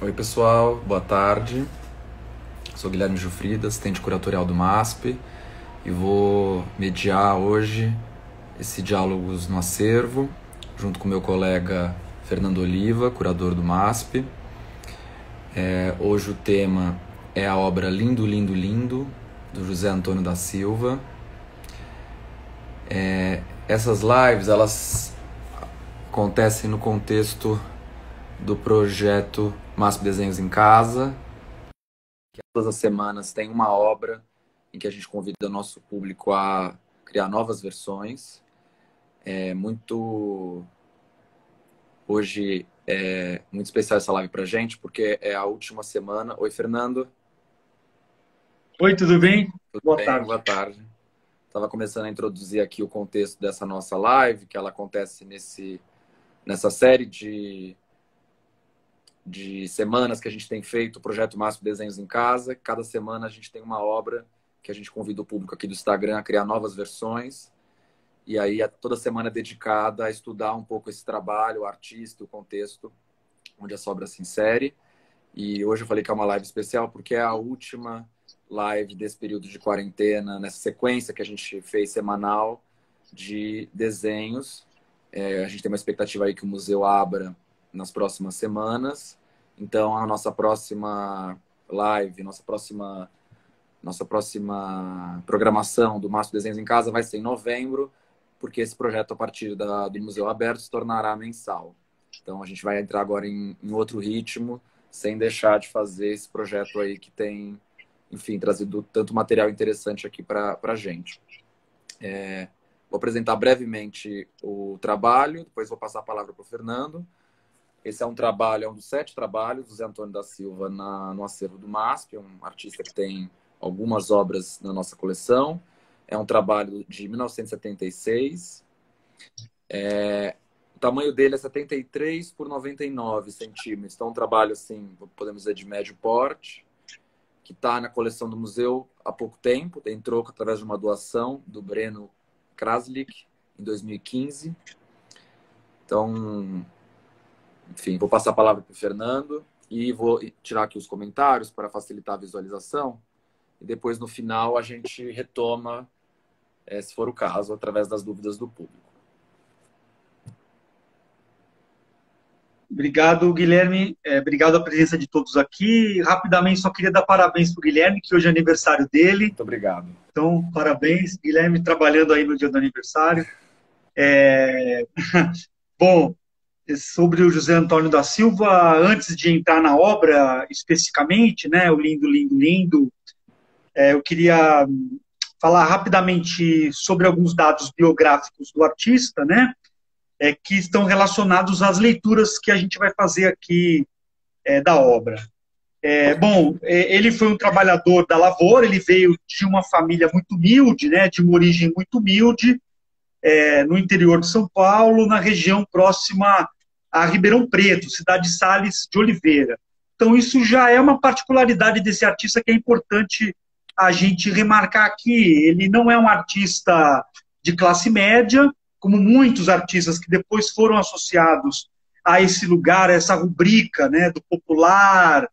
Oi pessoal, boa tarde. Sou Guilherme Jufrida, assistente curatorial do MASP e vou mediar hoje esse Diálogos no Acervo, junto com meu colega Fernando Oliva, curador do MASP. Hoje o tema é a obra Lindo, Lindo, Lindo, do José Antônio da Silva. Essas lives, elas acontecem no contexto do projeto MASP Desenhos em Casa, que todas as semanas tem uma obra em que a gente convida o nosso público a criar novas versões. Hoje é muito especial essa live pra gente, porque é a última semana. Oi, Fernando. Oi, tudo bem? Tudo Boa bem? tarde. Boa tarde. Estava começando a introduzir aqui o contexto dessa nossa live, que ela acontece nessa série de semanas que a gente tem feito o projeto MASP Desenhos em Casa. Cada semana a gente tem uma obra que a gente convida o público aqui do Instagram a criar novas versões. E aí toda semana é dedicada a estudar um pouco esse trabalho, o artista, o contexto onde essa obra se insere. E hoje eu falei que é uma live especial porque é a última live desse período de quarentena, nessa sequência que a gente fez semanal de desenhos. A gente tem uma expectativa aí que o museu abra nas próximas semanas. Então, a nossa próxima live, nossa próxima programação do MASP Desenhos em Casa vai ser em novembro, porque esse projeto, a partir do Museu Aberto, se tornará mensal. Então, a gente vai entrar agora em outro ritmo, sem deixar de fazer esse projeto aí que tem, enfim, trazido tanto material interessante aqui para a gente. Vou apresentar brevemente o trabalho, depois vou passar a palavra para o Fernando. Esse é um dos 7 trabalhos do Zé Antônio da Silva no acervo do MASP, é um artista que tem algumas obras na nossa coleção. É um trabalho de 1976. O tamanho dele é 73 por 99 centímetros. Então, é um trabalho, assim, podemos dizer, de médio porte, que está na coleção do museu há pouco tempo. Entrou através de uma doação do Breno Kraslik, em 2015. Então, enfim, vou passar a palavra para o Fernando e vou tirar aqui os comentários para facilitar a visualização. E depois, no final, a gente retoma, se for o caso, através das dúvidas do público. Obrigado, Guilherme. Obrigado a presença de todos aqui. Rapidamente, só queria dar parabéns para o Guilherme, que hoje é aniversário dele. Muito obrigado. Então, parabéns, Guilherme, trabalhando aí no dia do aniversário. Bom, sobre o José Antônio da Silva, antes de entrar na obra especificamente, né, o Lindo, Lindo, Lindo, eu queria falar rapidamente sobre alguns dados biográficos do artista, né, que estão relacionados às leituras que a gente vai fazer aqui da obra. Bom, ele foi um trabalhador da lavoura, ele veio de uma família muito humilde, né, de uma origem muito humilde, no interior de São Paulo, na região próxima a Ribeirão Preto, cidade de Sales de Oliveira. Então, isso já é uma particularidade desse artista que é importante a gente remarcar aqui. Ele não é um artista de classe média, como muitos artistas que depois foram associados a esse lugar, a essa rubrica, né, do popular,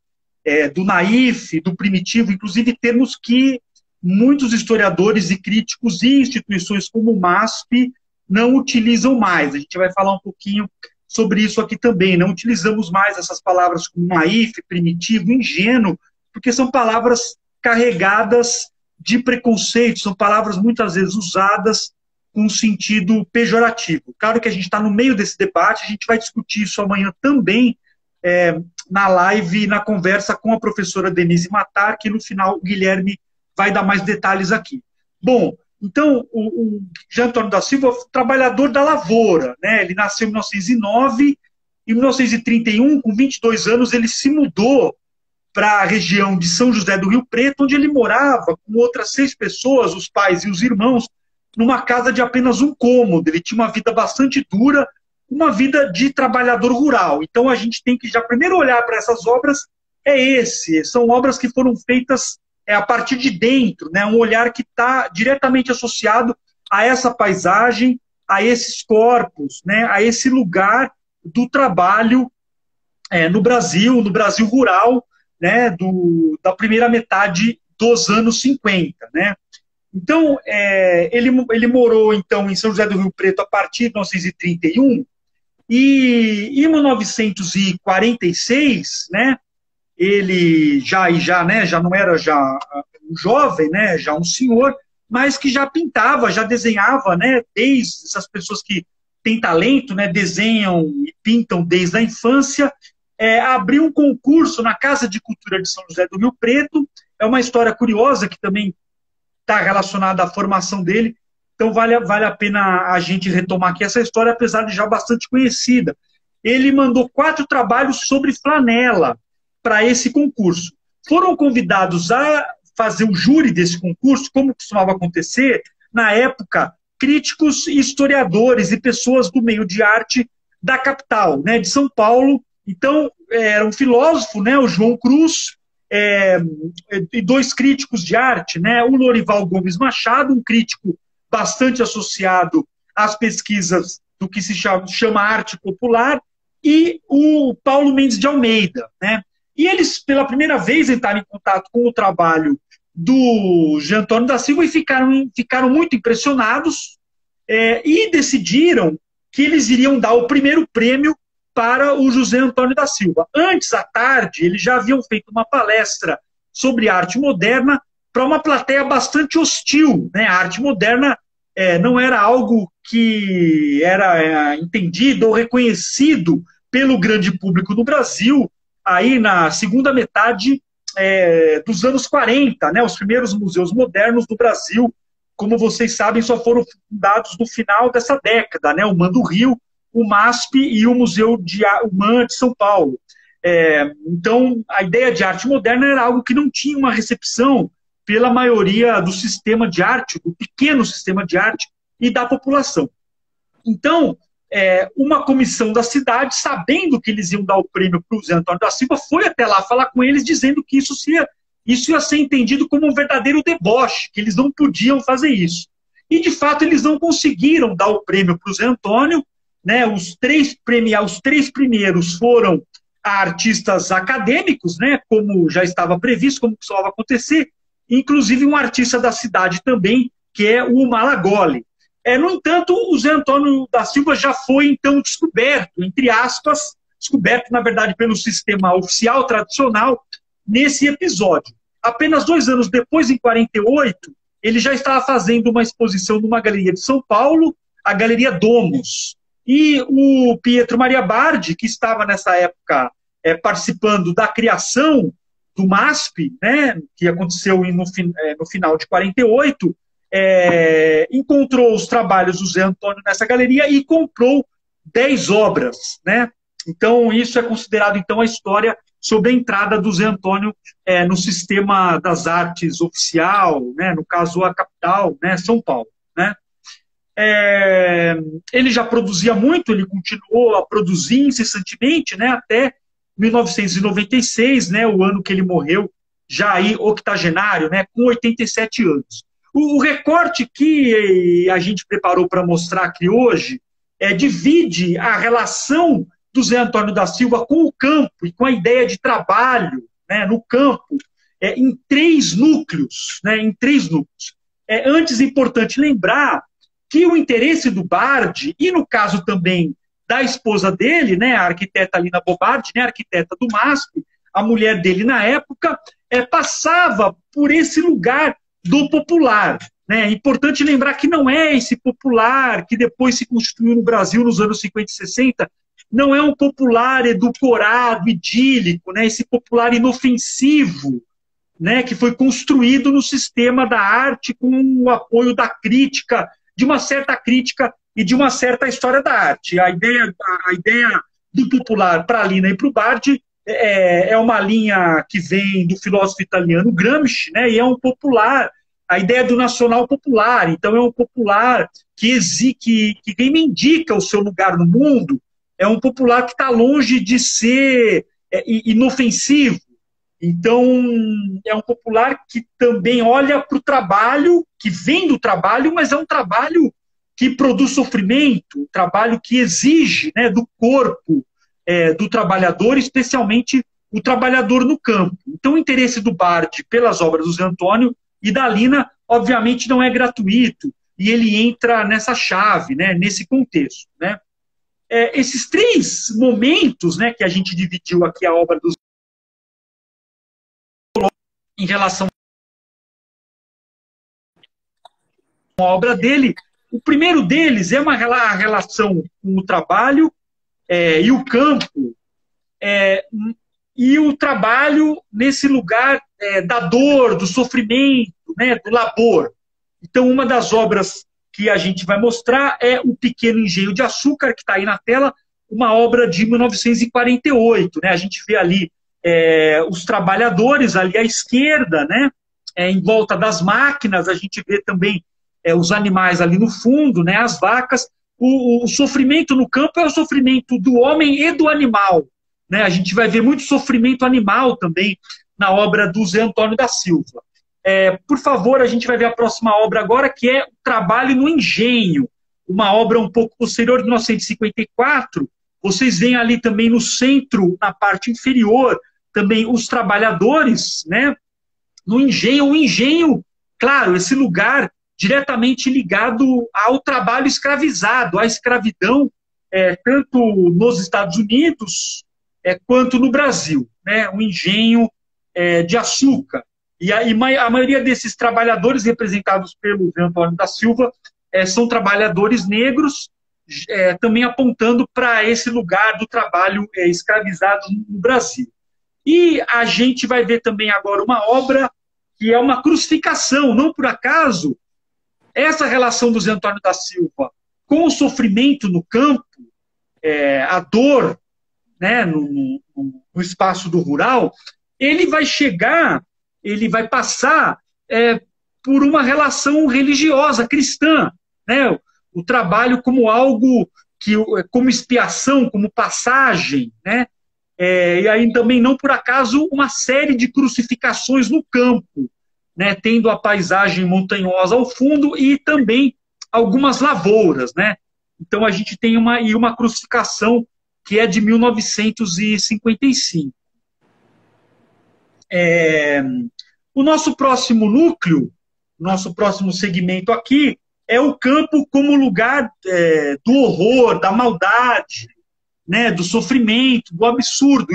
do naif, do primitivo, inclusive termos que muitos historiadores e críticos e instituições como o MASP não utilizam mais. A gente vai falar um pouquinho sobre isso aqui também. Não utilizamos mais essas palavras como naif, primitivo, ingênuo, porque são palavras carregadas de preconceito, são palavras muitas vezes usadas com um sentido pejorativo. Claro que a gente está no meio desse debate, a gente vai discutir isso amanhã também na live, na conversa com a professora Denise Matar, que no final o Guilherme vai dar mais detalhes aqui. Bom, então, o José Antônio da Silva, trabalhador da lavoura, né? Ele nasceu em 1909, em 1931, com 22 anos, ele se mudou para a região de São José do Rio Preto, onde ele morava com outras 6 pessoas, os pais e os irmãos, numa casa de apenas um cômodo. Ele tinha uma vida bastante dura, uma vida de trabalhador rural. Então, a gente tem que já primeiro olhar para essas obras, são obras que foram feitas a partir de dentro, né? Um olhar que está diretamente associado a essa paisagem, a esses corpos, né? A esse lugar do trabalho no Brasil rural, né, da primeira metade dos anos 50, né? Então, ele morou então em São José do Rio Preto a partir de 1931 e em 1946, né, ele já não era um jovem, né, já um senhor, mas que já pintava, já desenhava, né, desde essas pessoas que têm talento, né, desenham e pintam desde a infância. Abriu um concurso na Casa de Cultura de São José do Rio Preto. É uma história curiosa que também está relacionada à formação dele, então vale a pena a gente retomar aqui essa história, apesar de já bastante conhecida. Ele mandou 4 trabalhos sobre flanela para esse concurso. Foram convidados a fazer o júri desse concurso, como costumava acontecer, na época, críticos, historiadores e pessoas do meio de arte da capital, né, de São Paulo. Então, era um filósofo, né, o João Cruz, e 2 críticos de arte, né, o Lorival Gomes Machado, um crítico bastante associado às pesquisas do que se chama arte popular, e o Paulo Mendes de Almeida, né? E eles, pela primeira vez, entraram em contato com o trabalho do Jean Antônio da Silva e ficaram muito impressionados, e decidiram que eles iriam dar o primeiro prêmio para o José Antônio da Silva. Antes, à tarde, eles já haviam feito uma palestra sobre arte moderna para uma plateia bastante hostil, né? A arte moderna não era algo que era entendido ou reconhecido pelo grande público no Brasil, aí na segunda metade dos anos 40, né? Os primeiros museus modernos do Brasil, como vocês sabem, só foram fundados no final dessa década, né? O MAN do Rio, o MASP e o Museu o MAN de São Paulo. Então, a ideia de arte moderna era algo que não tinha uma recepção pela maioria do sistema de arte, do pequeno sistema de arte e da população. Então, uma comissão da cidade, sabendo que eles iam dar o prêmio para o Zé Antônio da Silva, foi até lá falar com eles, dizendo que isso ia ser entendido como um verdadeiro deboche, que eles não podiam fazer isso. E, de fato, eles não conseguiram dar o prêmio para o Zé Antônio, né? Os 3 primeiros foram a artistas acadêmicos, né? Como já estava previsto, como costumava acontecer, inclusive um artista da cidade também, que é o Malagoli. No entanto, o Zé Antônio da Silva já foi, então, descoberto, entre aspas, descoberto, na verdade, pelo sistema oficial, tradicional, nesse episódio. Apenas 2 anos depois, em 48, ele já estava fazendo uma exposição numa galeria de São Paulo, a Galeria Domus. E o Pietro Maria Bardi, que estava nessa época participando da criação do MASP, né, que aconteceu no final de 48, encontrou os trabalhos do Zé Antônio nessa galeria e comprou 10 obras, né? Então, isso é considerado, então, a história sobre a entrada do Zé Antônio no sistema das artes oficial, né? No caso, a capital, né? São Paulo, né? Ele já produzia muito, ele continuou a produzir incessantemente, né? Até 1996, né? O ano que ele morreu, já aí octogenário, né? Com 87 anos. O recorte que a gente preparou para mostrar aqui hoje divide a relação do Zé Antônio da Silva com o campo e com a ideia de trabalho, né, no campo, em 3 núcleos. Né, em 3 núcleos. Antes, é importante lembrar que o interesse do Bardi, e no caso também da esposa dele, né, a arquiteta Lina Bobardi, né, a arquiteta do MASP, a mulher dele na época, passava por esse lugar do popular. Né? É importante lembrar que não é esse popular que depois se constituiu no Brasil nos anos 50 e 60, não é um popular edulcorado, idílico, né? Esse popular inofensivo, né? Que foi construído no sistema da arte com o apoio da crítica, de uma certa crítica e de uma certa história da arte. A ideia do popular para a Lina e para o Bardi é uma linha que vem do filósofo italiano Gramsci, né? E é um popular, a ideia do nacional popular. Então é um popular que reivindica o seu lugar no mundo, é um popular que está longe de ser inofensivo. Então é um popular que também olha para o trabalho, que vem do trabalho, mas é um trabalho que produz sofrimento, um trabalho que exige, né, do corpo, do trabalhador, especialmente o trabalhador no campo. Então, o interesse do Bardi pelas obras do Zé Antônio e da Lina, obviamente, não é gratuito, e ele entra nessa chave, né, nesse contexto. Né? Esses três momentos, né, que a gente dividiu aqui a obra do em relação à obra dele, o primeiro deles é a relação com o trabalho e o campo, e o trabalho nesse lugar da dor, do sofrimento, né, do labor. Então, uma das obras que a gente vai mostrar é O Pequeno Engenho de Açúcar, que está aí na tela, uma obra de 1948. Né? A gente vê ali os trabalhadores ali à esquerda, né, em volta das máquinas, a gente vê também os animais ali no fundo, né, as vacas. O sofrimento no campo é o sofrimento do homem e do animal. Né? A gente vai ver muito sofrimento animal também na obra do Zé Antônio da Silva. Por favor, a gente vai ver a próxima obra agora, que é O Trabalho no Engenho, uma obra um pouco posterior, de 1954. Vocês veem ali também no centro, na parte inferior, também os trabalhadores, né, no engenho. O engenho, claro, esse lugar diretamente ligado ao trabalho escravizado, à escravidão, tanto nos Estados Unidos quanto no Brasil. Né, um engenho de açúcar. E a maioria desses trabalhadores representados pelo Zé Antônio da Silva são trabalhadores negros, também apontando para esse lugar do trabalho escravizado no Brasil. E a gente vai ver também agora uma obra que é uma crucificação. Não por acaso, essa relação do Zé Antônio da Silva com o sofrimento no campo, a dor, né, no espaço do rural, ele vai passar por uma relação religiosa, cristã. Né? O trabalho como algo, como expiação, como passagem, né? E aí também, não por acaso, uma série de crucificações no campo, né? Tendo a paisagem montanhosa ao fundo e também algumas lavouras. Né? Então a gente tem uma crucificação que é de 1955. O nosso próximo núcleo, nosso próximo segmento aqui, é o campo como lugar do horror, da maldade, né, do sofrimento, do absurdo.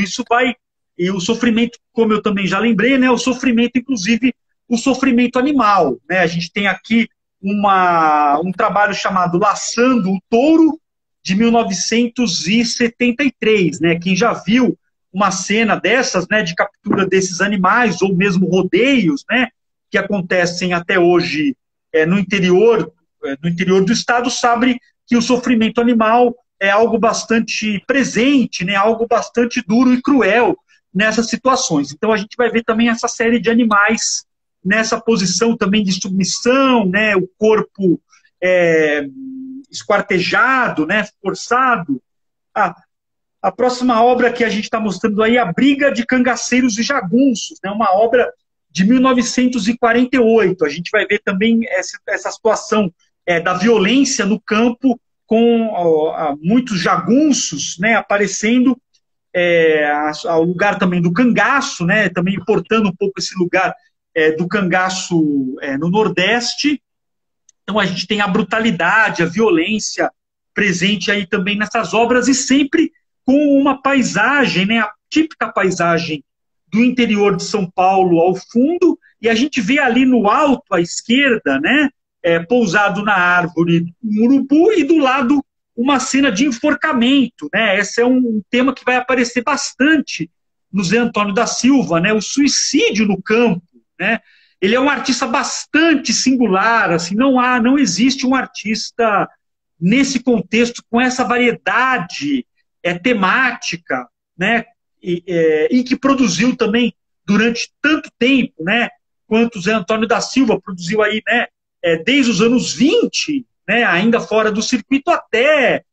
E o sofrimento, como eu também já lembrei, né, o sofrimento, inclusive, o sofrimento animal. Né? A gente tem aqui um trabalho chamado Laçando o Touro, de 1973. Né? Quem já viu uma cena dessas, né, de captura desses animais, ou mesmo rodeios, né, que acontecem até hoje no interior do estado, sabe que o sofrimento animal é algo bastante presente, né, algo bastante duro e cruel nessas situações. Então a gente vai ver também essa série de animais nessa posição também de submissão, né, o corpo esquartejado, né, forçado. A próxima obra que a gente está mostrando aí é A Briga de Cangaceiros e Jagunços, né? Uma obra de 1948. A gente vai ver também essa situação da violência no campo, com muitos jagunços, né, aparecendo, ao lugar também do cangaço, né, também importando um pouco esse lugar do cangaço no Nordeste. Então a gente tem a brutalidade, a violência presente aí também nessas obras, e sempre com uma paisagem, né, a típica paisagem do interior de São Paulo ao fundo, e a gente vê ali no alto à esquerda, né, pousado na árvore um urubu, e do lado uma cena de enforcamento. Né? Esse é um tema que vai aparecer bastante no Zé Antônio da Silva, né, o suicídio no campo. Né? Ele é um artista bastante singular, assim, não existe um artista nesse contexto com essa variedade temática, né, e que produziu também durante tanto tempo, né, quanto o Zé Antônio da Silva produziu aí, né, desde os anos 20, né, ainda fora do circuito, até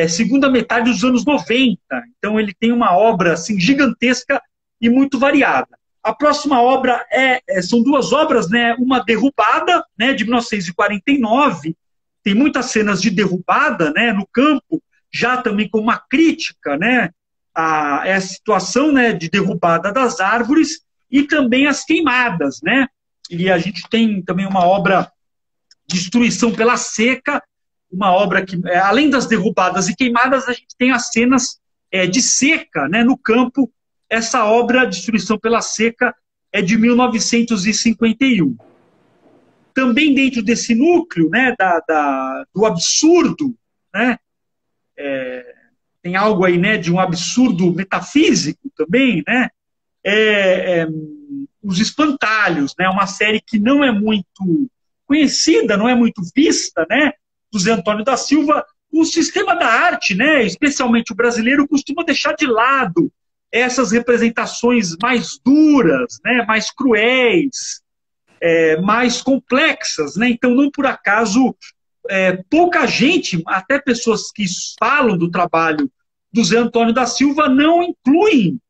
segunda metade dos anos 90. Então ele tem uma obra assim, gigantesca e muito variada. A próxima obra são duas obras, né, uma Derrubada, né, de 1949, tem muitas cenas de derrubada, né, no campo, já também com uma crítica, né, a situação, né, de derrubada das árvores e também as queimadas, né? E a gente tem também uma obra Destruição pela Seca, uma obra que, além das derrubadas e queimadas, a gente tem as cenas de seca, né, no campo. Essa obra Destruição pela Seca é de 1951. Também dentro desse núcleo, né, do absurdo, né, tem algo aí, né, de um absurdo metafísico também, né, Os Espantalhos, né, uma série que não é muito conhecida, não é muito vista, né, do Zé Antônio da Silva. O sistema da arte, né, especialmente o brasileiro, costuma deixar de lado essas representações mais duras, né, mais cruéis, mais complexas, né? Então, não por acaso, pouca gente, até pessoas que falam do trabalho do Zé Antônio da Silva, não incluem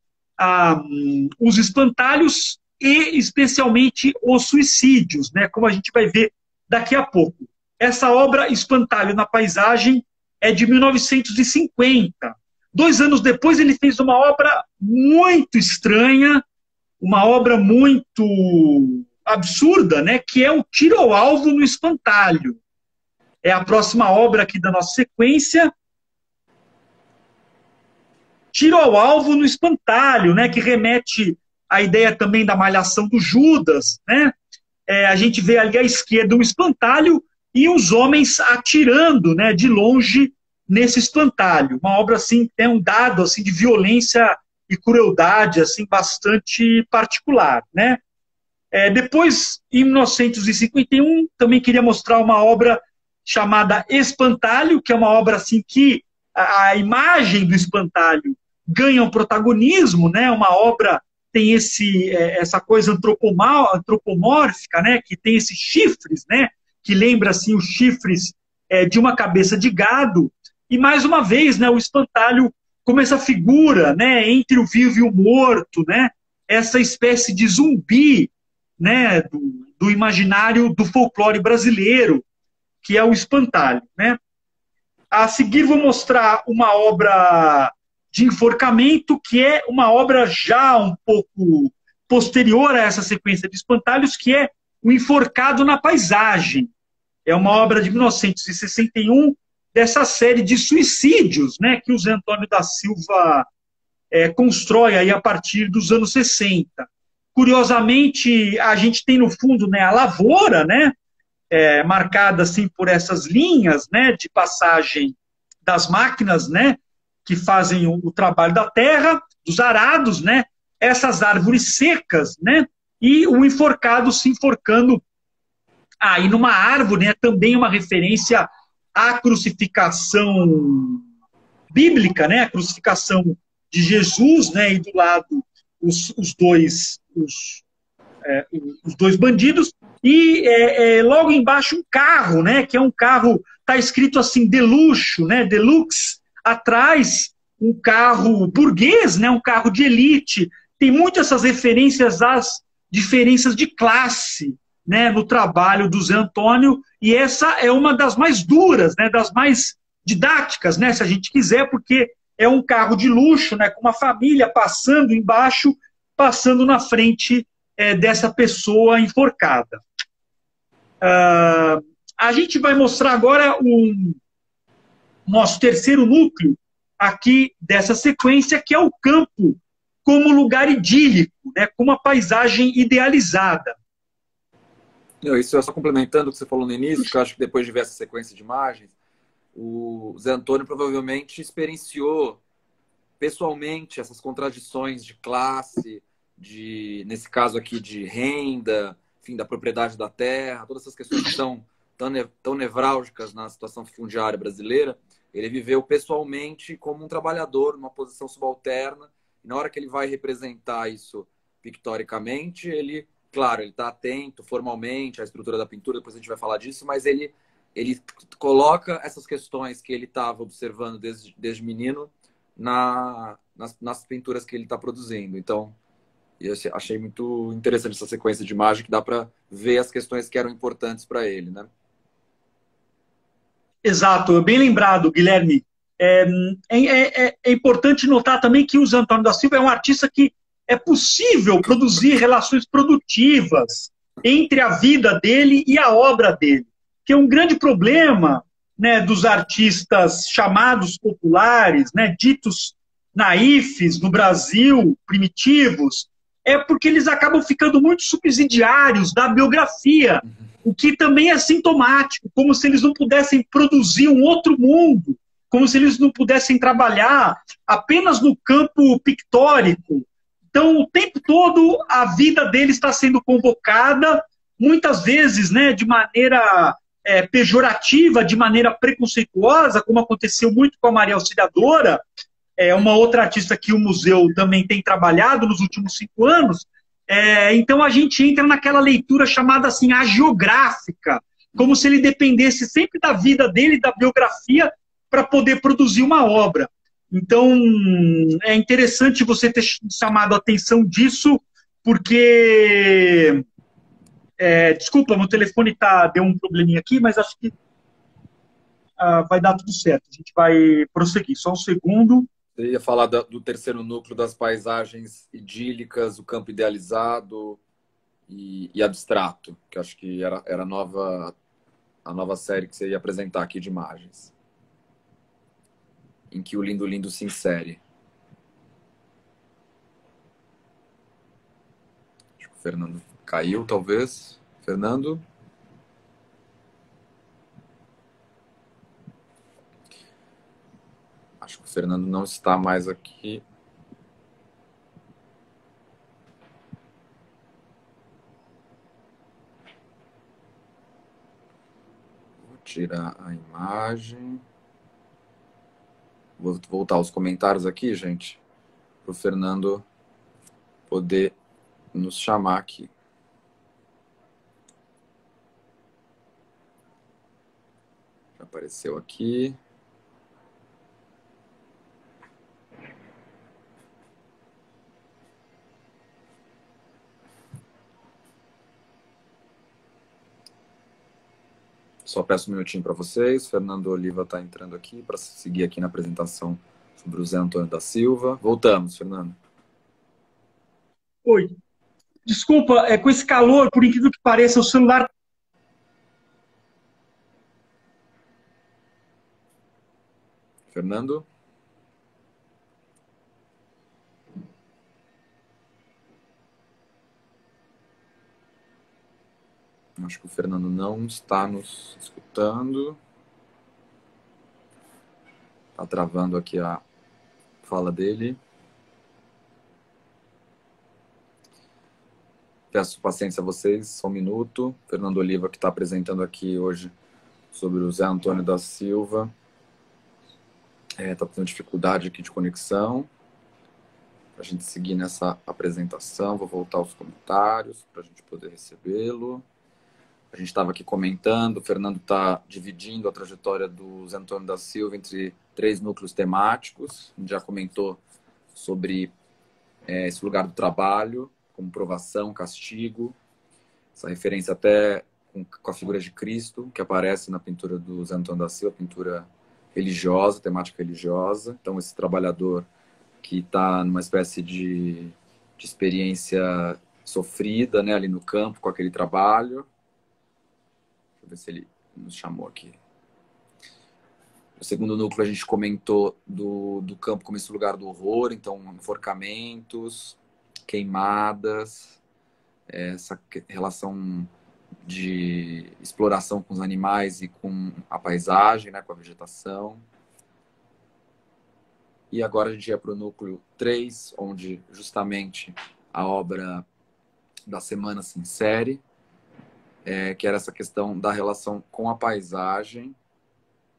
os espantalhos e, especialmente, os suicídios, né? Como a gente vai ver daqui a pouco. Essa obra, Espantalho na Paisagem, é de 1950. 2 anos depois, ele fez uma obra muito estranha, uma obra muito absurda, né, que é o Tiro ao Alvo no Espantalho. É a próxima obra aqui da nossa sequência. Tiro ao Alvo no Espantalho, né, que remete à ideia também da Malhação do Judas, né? A gente vê ali à esquerda um espantalho e os homens atirando, né, de longe nesse espantalho. Uma obra assim que tem um dado assim de violência e crueldade assim bastante particular, né? Depois, em 1951, também queria mostrar uma obra chamada Espantalho, que é uma obra assim que a imagem do espantalho ganha um protagonismo, né? Uma obra tem essa coisa antropomórfica, né? Que tem esses chifres, né? Que lembra assim os chifres de uma cabeça de gado. E mais uma vez, né? O espantalho como essa figura, né? Entre o vivo e o morto, né? Essa espécie de zumbi, né? Do imaginário do folclore brasileiro, que é o espantalho, né? A seguir vou mostrar uma obra de enforcamento, que é uma obra já um pouco posterior a essa sequência de espantalhos, que é O Enforcado na Paisagem. É uma obra de 1961, dessa série de suicídios, né, que o Zé Antônio da Silva constrói aí a partir dos anos 60. Curiosamente, a gente tem no fundo, né, a lavoura, né, marcada assim por essas linhas, né, de passagem das máquinas, né, que fazem o trabalho da terra, dos arados, né, essas árvores secas, né, e o enforcado se enforcando aí numa árvore, né, também uma referência à crucificação bíblica, né, a crucificação de Jesus, né, e do lado os dois bandidos, e logo embaixo um carro, né, que é um carro, está escrito assim, de luxo, né, deluxe, atrás um carro burguês, né, um carro de elite. Tem muitas essas referências às diferenças de classe, né, no trabalho do Zé Antônio, e essa é uma das mais duras, né, das mais didáticas, né, se a gente quiser, porque é um carro de luxo, né, com uma família passando embaixo, passando na frente dessa pessoa enforcada. A gente vai mostrar agora o nosso terceiro núcleo aqui dessa sequência, que é o campo como lugar idílico, né, como uma paisagem idealizada. Isso é só complementando o que você falou no início, que eu acho que depois de ver essa sequência de imagens, o Zé Antônio provavelmente experienciou pessoalmente essas contradições de classe, nesse caso aqui, de renda, enfim, da propriedade da terra, todas essas questões que são tão nevrálgicas na situação fundiária brasileira. Ele viveu pessoalmente como um trabalhador, numa posição subalterna, e na hora que ele vai representar isso pictoricamente, claro, ele está atento formalmente à estrutura da pintura, depois a gente vai falar disso, mas ele coloca essas questões que ele estava observando desde menino nas pinturas que ele está produzindo. Então, eu achei muito interessante essa sequência de imagem, que dá para ver as questões que eram importantes para ele, né? Exato, bem lembrado, Guilherme. É importante notar também que o Zé Antônio da Silva é um artista que é possível produzir relações produtivas entre a vida dele e a obra dele. Que é um grande problema, né, dos artistas chamados populares, né, ditos naifes no Brasil, primitivos, é porque eles acabam ficando muito subsidiários da biografia, o que também é sintomático, como se eles não pudessem produzir um outro mundo, como se eles não pudessem trabalhar apenas no campo pictórico. Então, o tempo todo, a vida deles está sendo convocada, muitas vezes, né, de maneira pejorativa, de maneira preconceituosa, como aconteceu muito com a Maria Auxiliadora, uma outra artista que o museu também tem trabalhado nos últimos 5 anos. Então, a gente entra naquela leitura chamada assim, agiográfica, como se ele dependesse sempre da vida dele, da biografia, para poder produzir uma obra. Então, é interessante você ter chamado a atenção disso, porque... desculpa, meu telefone deu um probleminha aqui, mas acho que vai dar tudo certo. A gente vai prosseguir. Só um segundo. Você ia falar do terceiro núcleo das paisagens idílicas, o campo idealizado e abstrato, que acho que era a nova série que você ia apresentar aqui de imagens, em que o Lindo Lindo se insere. Acho que o Fernando caiu, talvez. Fernando? Acho que o Fernando não está mais aqui. Vou tirar a imagem. Vou voltar aos comentários aqui, gente, para o Fernando poder nos chamar aqui. Já apareceu aqui. Só peço um minutinho para vocês. Fernando Oliva está entrando aqui para seguir aqui na apresentação sobre o Zé Antônio da Silva. Voltamos, Fernando. Oi. Desculpa, com esse calor, por incrível que pareça, o celular... Fernando? Acho que o Fernando não está nos escutando. Está travando aqui a fala dele. Peço paciência a vocês, só um minuto. Fernando Oliva, que está apresentando aqui hoje sobre o Zé Antônio da Silva. Está tendo dificuldade aqui de conexão. Para a gente seguir nessa apresentação, vou voltar aos comentários para a gente poder recebê-lo. A gente estava aqui comentando, o Fernando está dividindo a trajetória do Zé Antônio da Silva entre 3 núcleos temáticos. A gente já comentou sobre esse lugar do trabalho, como provação, castigo, essa referência até com a figura de Cristo, que aparece na pintura do Zé Antônio da Silva, pintura religiosa, temática religiosa. Então, esse trabalhador que está numa espécie de experiência sofrida, né, ali no campo, com aquele trabalho. Deixa eu ver se ele nos chamou aqui. No segundo núcleo, a gente comentou do campo como esse lugar do horror, então, enforcamentos, queimadas, essa relação de exploração com os animais e com a paisagem, né, com a vegetação. E agora a gente ia para o núcleo 3, onde justamente a obra da semana se insere, que era essa questão da relação com a paisagem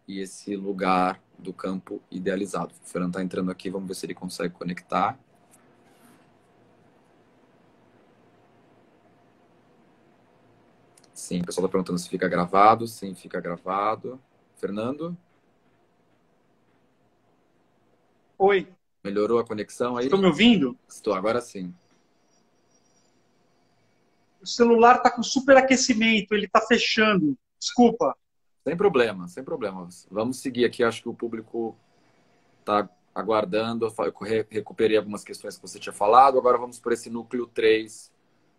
e esse lugar do campo idealizado. O Fernando está entrando aqui, vamos ver se ele consegue conectar. Sim, o pessoal está perguntando se fica gravado. Sim, fica gravado. Fernando? Oi. Melhorou a conexão aí? Estão me ouvindo? Estou, agora sim. O celular está com superaquecimento, ele está fechando. Desculpa. Sem problema, sem problema. Vamos seguir aqui, acho que o público está aguardando. Eu recuperei algumas questões que você tinha falado. Agora vamos por esse núcleo 3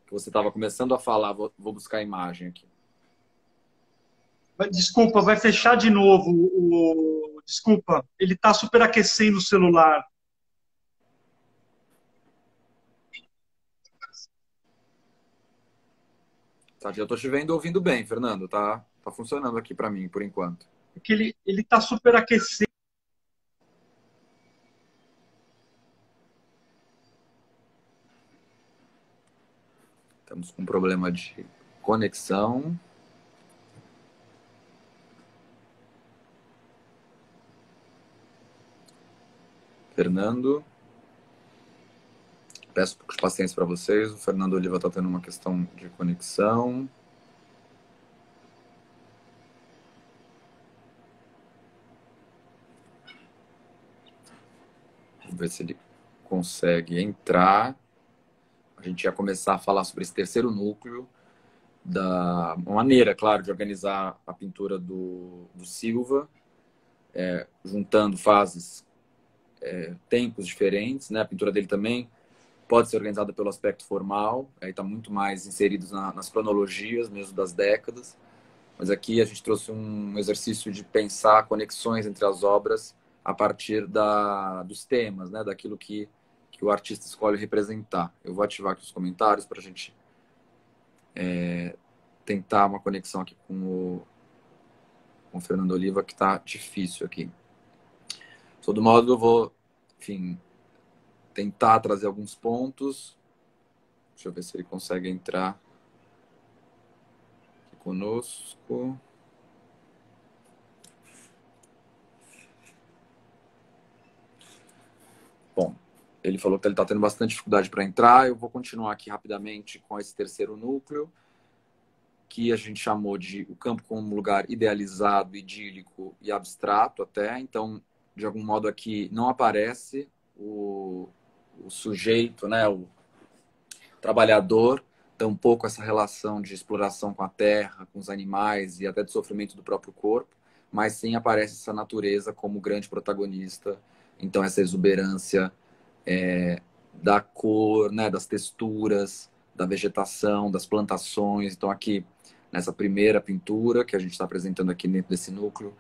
que você estava começando a falar. Vou buscar a imagem aqui. Desculpa, vai fechar de novo. Desculpa, ele está superaquecendo o celular. Tá, eu estou te vendo e ouvindo bem, Fernando. Tá funcionando aqui para mim, por enquanto. Porque ele está superaquecendo. Estamos com um problema de conexão. Fernando. Peço paciência para vocês. O Fernando Oliva está tendo uma questão de conexão. Vamos ver se ele consegue entrar. A gente ia começar a falar sobre esse terceiro núcleo, da maneira, claro, de organizar a pintura do Silva, juntando fases, tempos diferentes, né? A pintura dele também pode ser organizada pelo aspecto formal, aí está muito mais inseridos nas cronologias mesmo das décadas, mas aqui a gente trouxe um exercício de pensar conexões entre as obras a partir dos temas, né? Daquilo que o artista escolhe representar. Eu vou ativar aqui os comentários para a gente tentar uma conexão aqui com o Fernando Oliva, que está difícil aqui. De todo modo, eu vou, enfim, tentar trazer alguns pontos. Deixa eu ver se ele consegue entrar aqui conosco. Bom, ele falou que ele está tendo bastante dificuldade para entrar. Eu vou continuar aqui rapidamente com esse terceiro núcleo, que a gente chamou de o campo como lugar idealizado, idílico e abstrato até. Então, de algum modo aqui não aparece o sujeito, né, o trabalhador, tampouco essa relação de exploração com a terra, com os animais e até de sofrimento do próprio corpo, mas sim aparece essa natureza como grande protagonista. Então, essa exuberância da cor, né, das texturas, da vegetação, das plantações. Então, aqui, nessa primeira pintura que a gente está apresentando aqui dentro desse núcleo,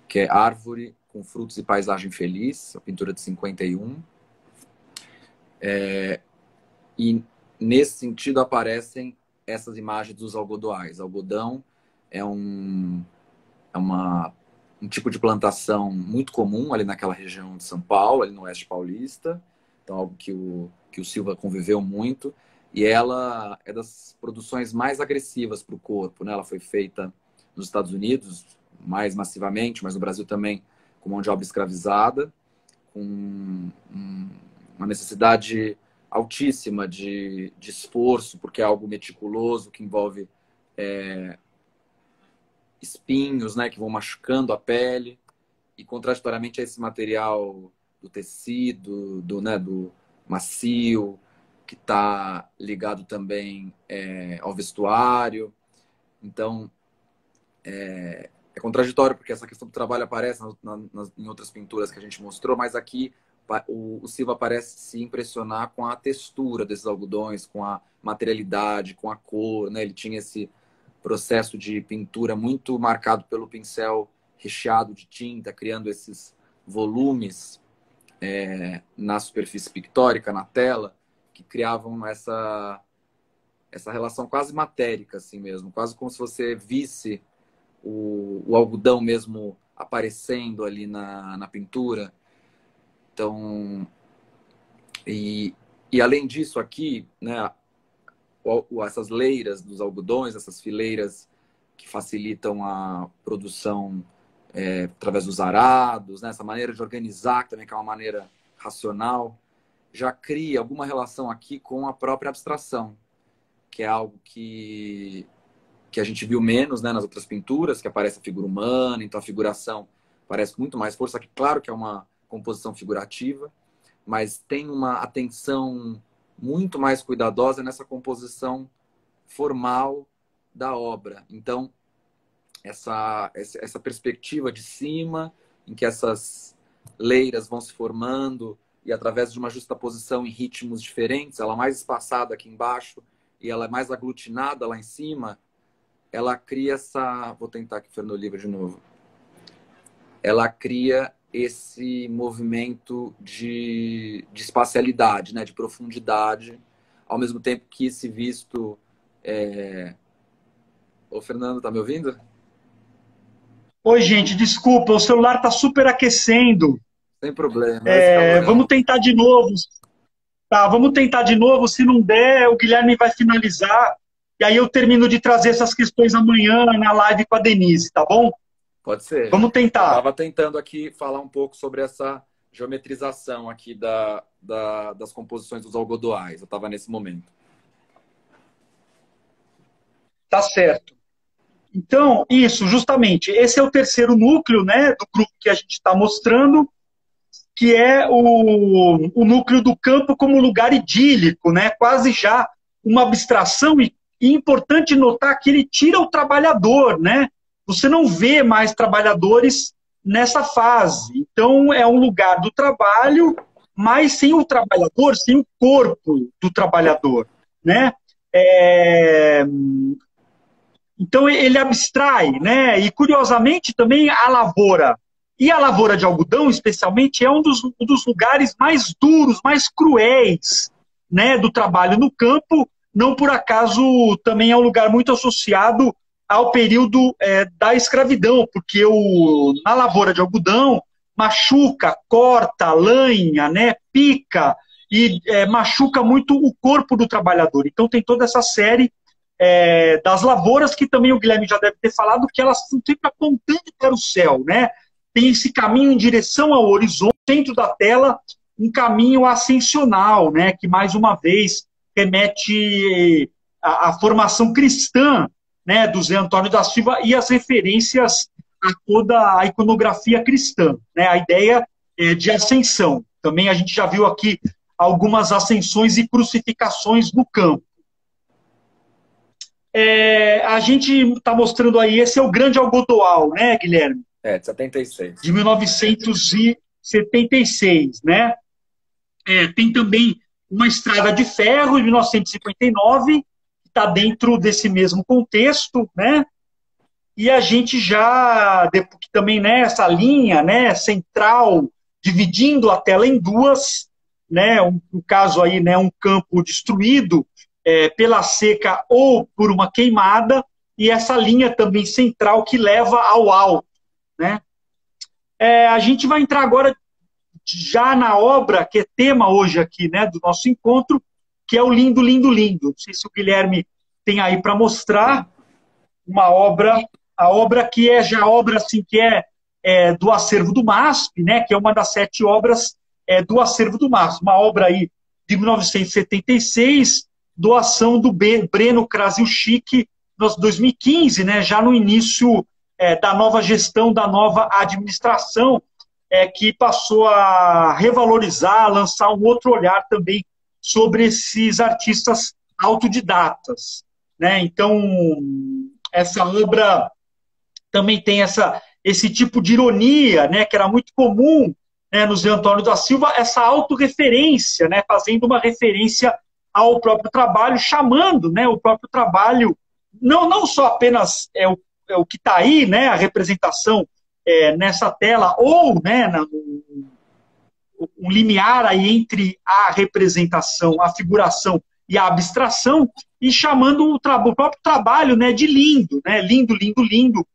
que é Árvore com Frutos e Paisagem Feliz, a pintura de 51. E, nesse sentido, aparecem essas imagens dos algodoais. Algodão é um tipo de plantação muito comum ali naquela região de São Paulo, ali no oeste paulista. Então, algo que o Silva conviveu muito. E ela é das produções mais agressivas para o corpo, né? Ela foi feita nos Estados Unidos mais massivamente, mas no Brasil também com mão de obra escravizada, com uma necessidade altíssima de esforço, porque é algo meticuloso que envolve espinhos, né, que vão machucando a pele, e contraditoriamente a esse material do tecido, do macio, que está ligado também ao vestuário. Então, é contraditório, porque essa questão do trabalho aparece em outras pinturas que a gente mostrou, mas aqui o Silva parece se impressionar com a textura desses algodões, com a materialidade, com a cor, né? Ele tinha esse processo de pintura muito marcado pelo pincel recheado de tinta, criando esses volumes na superfície pictórica, na tela, que criavam essa relação quase matérica, assim mesmo, quase como se você visse o algodão mesmo aparecendo ali na pintura. Então, e além disso aqui, né, essas leiras dos algodões, essas fileiras que facilitam a produção através dos arados, né, essa maneira de organizar, também que é uma maneira racional, já cria alguma relação aqui com a própria abstração, que é algo que a gente viu menos, né, nas outras pinturas, que aparece a figura humana, então a figuração parece muito mais força, que claro que é uma composição figurativa, mas tem uma atenção muito mais cuidadosa nessa composição formal da obra. Então, essa perspectiva de cima, em que essas leiras vão se formando e através de uma justaposição em ritmos diferentes, ela mais espaçada aqui embaixo e ela é mais aglutinada lá em cima, ela cria essa... Vou tentar aqui, Fernando Oliva, de novo. Ela cria esse movimento de espacialidade, né? De profundidade, ao mesmo tempo que esse visto... Ô, Fernando, tá me ouvindo? Oi, gente, desculpa, o celular está superaquecendo. Sem problema. Vamos tentar de novo. Tá, vamos tentar de novo. Se não der, o Guilherme vai finalizar. E aí eu termino de trazer essas questões amanhã na live com a Denise, tá bom? Pode ser. Vamos tentar. Eu estava tentando aqui falar um pouco sobre essa geometrização aqui das composições dos algodoais. Eu estava nesse momento. Tá certo. Então, isso, justamente. Esse é o terceiro núcleo, né, do grupo que a gente está mostrando, que é o núcleo do campo como lugar idílico, né, quase já uma abstração. E importante notar que ele tira o trabalhador, né? Você não vê mais trabalhadores nessa fase. Então, é um lugar do trabalho, mas sem o trabalhador, sem o corpo do trabalhador, né? Então, ele abstrai, né? E, curiosamente, também a lavoura. E a lavoura de algodão, especialmente, é um dos lugares mais duros, mais cruéis, né, do trabalho no campo. Não por acaso também é um lugar muito associado ao período da escravidão, porque na lavoura de algodão machuca, corta, lanha, né, pica e machuca muito o corpo do trabalhador. Então tem toda essa série das lavouras que também o Guilherme já deve ter falado, que elas estão sempre apontando para o céu, né? Tem esse caminho em direção ao horizonte, dentro da tela, um caminho ascensional, né, que mais uma vez remete à formação cristã, né, do Zé Antônio da Silva e as referências a toda a iconografia cristã, né, a ideia de ascensão. Também a gente já viu aqui algumas ascensões e crucificações no campo. A gente está mostrando aí, esse é o grande algodoal, né, Guilherme? De 76. De 1976, né? Tem também uma estrada de ferro, de 1959, que está dentro desse mesmo contexto, né? E a gente já, também nessa linha, né, central, dividindo a tela em duas, né? Um caso aí, né, um campo destruído pela seca ou por uma queimada, e essa linha também central que leva ao alto, né? A gente vai entrar agora já na obra que é tema hoje aqui, né, do nosso encontro, que é o Lindo, Lindo, Lindo. Não sei se o Guilherme tem aí para mostrar uma obra, a obra que é já obra assim que é do acervo do MASP, né, que é uma das 7 obras do acervo do MASP, uma obra aí de 1976, doação do Breno Krasiuschik, em 2015, né, já no início da nova gestão, da nova administração, que passou a revalorizar, lançar um outro olhar também sobre esses artistas autodidatas, né? Então, essa obra também tem esse tipo de ironia, né, que era muito comum, né, no Zé Antônio da Silva, essa autorreferência, né, fazendo uma referência ao próprio trabalho, chamando, né, o próprio trabalho, não só apenas o que está aí, né, a representação nessa tela, ou, né, um limiar aí entre a representação, a figuração e a abstração, e chamando o próprio trabalho, né, de lindo, né, lindo, lindo, lindo,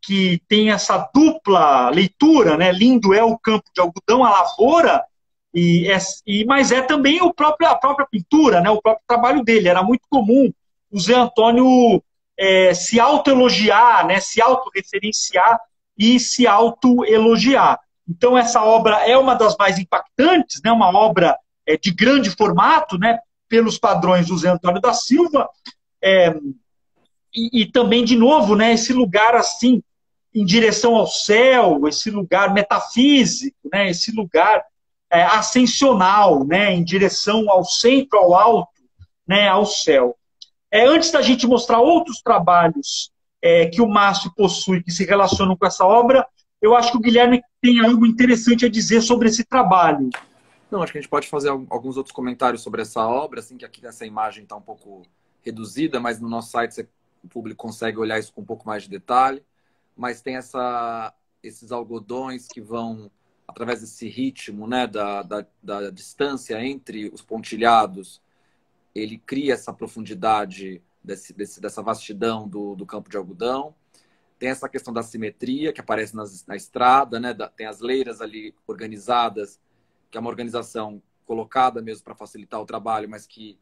que tem essa dupla leitura, né, lindo é o campo de algodão, a lavoura, mas é também a própria pintura, né, o próprio trabalho dele. Era muito comum o Zé Antônio se autoelogiar, né, se autorreferenciar e se autoelogiar. Então, essa obra é uma das mais impactantes, né, uma obra de grande formato, né, pelos padrões do Zé Antônio da Silva, e também, de novo, né, esse lugar assim, em direção ao céu, esse lugar metafísico, né, esse lugar ascensional, né, em direção ao centro, ao alto, né, ao céu. Antes da gente mostrar outros trabalhos que o Márcio possui, que se relacionam com essa obra, eu acho que o Guilherme tem algo interessante a dizer sobre esse trabalho. Não, acho que a gente pode fazer alguns outros comentários sobre essa obra, assim, que aqui essa imagem está um pouco reduzida, mas no nosso site o público consegue olhar isso com um pouco mais de detalhe. Mas tem esses algodões que vão, através desse ritmo, né, da distância entre os pontilhados, ele cria essa profundidade dessa vastidão do campo de algodão. Tem essa questão da simetria que aparece na estrada, né? Tem as leiras ali organizadas, que é uma organização colocada mesmo para facilitar o trabalho, mas que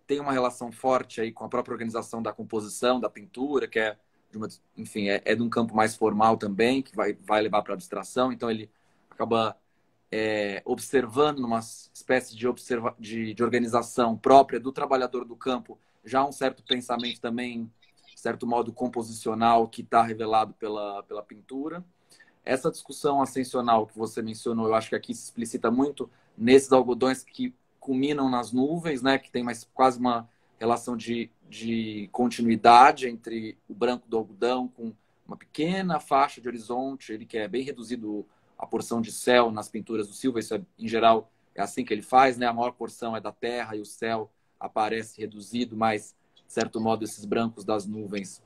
tem uma relação forte aí com a própria organização da composição, da pintura, que é enfim, é de um campo mais formal também, que vai levar para a abstração. Então ele acaba observando numa espécie de organização própria do trabalhador do campo, já um certo pensamento também, certo modo composicional que está revelado pela pintura. Essa discussão ascensional que você mencionou, eu acho que aqui se explicita muito nesses algodões que culminam nas nuvens, né, que tem quase uma relação de continuidade entre o branco do algodão com uma pequena faixa de horizonte, ele que é bem reduzido a porção de céu nas pinturas do Silva, isso em geral é assim que ele faz, né? A maior porção é da terra e o céu aparece reduzido, mas, de certo modo, esses brancos das nuvens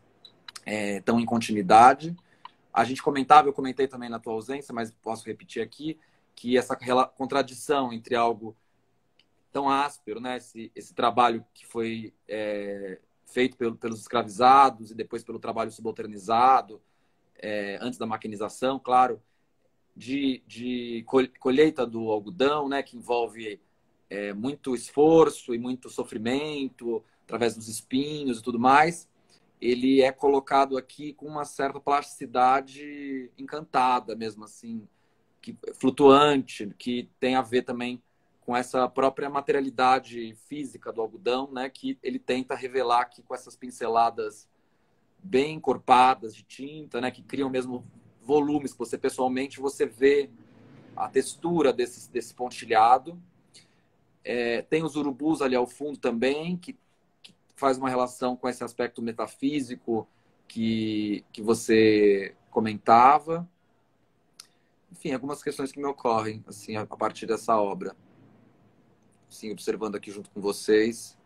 estão em continuidade. A gente eu comentei também na tua ausência, mas posso repetir aqui, que essa contradição entre algo tão áspero, né? Esse trabalho que foi feito pelos escravizados e depois pelo trabalho subalternizado, antes da maquinização, claro, de colheita do algodão, né? Que envolve muito esforço e muito sofrimento, através dos espinhos e tudo mais. Ele é colocado aqui com uma certa plasticidade encantada, mesmo assim, flutuante, que tem a ver também com essa própria materialidade física do algodão, né, que ele tenta revelar aqui com essas pinceladas bem encorpadas de tinta, né, que criam mesmo volumes que você pessoalmente vê a textura desse pontilhado. Tem os urubus ali ao fundo também, que faz uma relação com esse aspecto metafísico que você comentava. Enfim, algumas questões que me ocorrem assim, a partir dessa obra. Sim, observando aqui junto com vocês.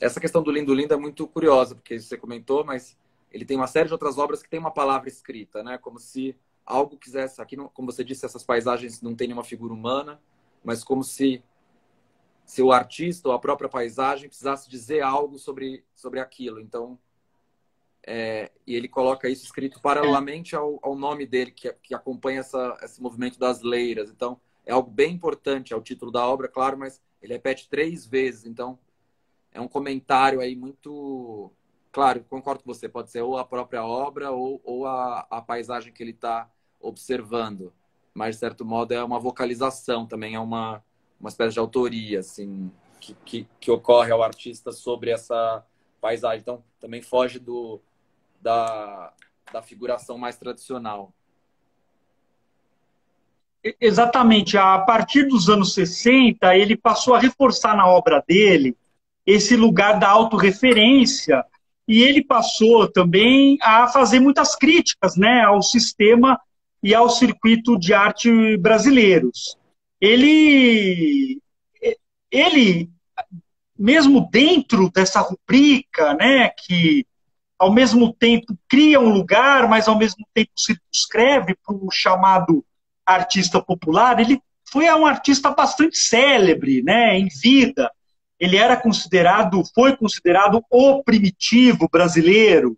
Essa questão do Lindo Lindo é muito curiosa, porque você comentou, mas ele tem uma série de outras obras que tem uma palavra escrita, né? Como se algo quisesse... Aqui, como você disse, essas paisagens não tem nenhuma figura humana, mas como se o artista ou a própria paisagem precisasse dizer algo sobre aquilo. Então, e ele coloca isso escrito paralelamente ao nome dele, que acompanha esse movimento das leiras. Então, é algo bem importante, é o título da obra, claro, mas ele repete 3 vezes. Então, é um comentário aí muito... Claro, concordo com você, pode ser ou a própria obra ou a paisagem que ele está observando. Mas, de certo modo, é uma vocalização também, é uma espécie de autoria, assim, que ocorre ao artista sobre essa paisagem. Então, também foge da figuração mais tradicional. Exatamente. A partir dos anos 60, ele passou a reforçar na obra dele esse lugar da autorreferência e ele passou também a fazer muitas críticas, né, ao sistema e ao circuito de arte brasileiros. Ele mesmo dentro dessa rubrica, né, que ao mesmo tempo cria um lugar, mas ao mesmo tempo circunscreve para o chamado artista popular, ele foi um artista bastante célebre, né, em vida. Ele foi considerado o primitivo brasileiro.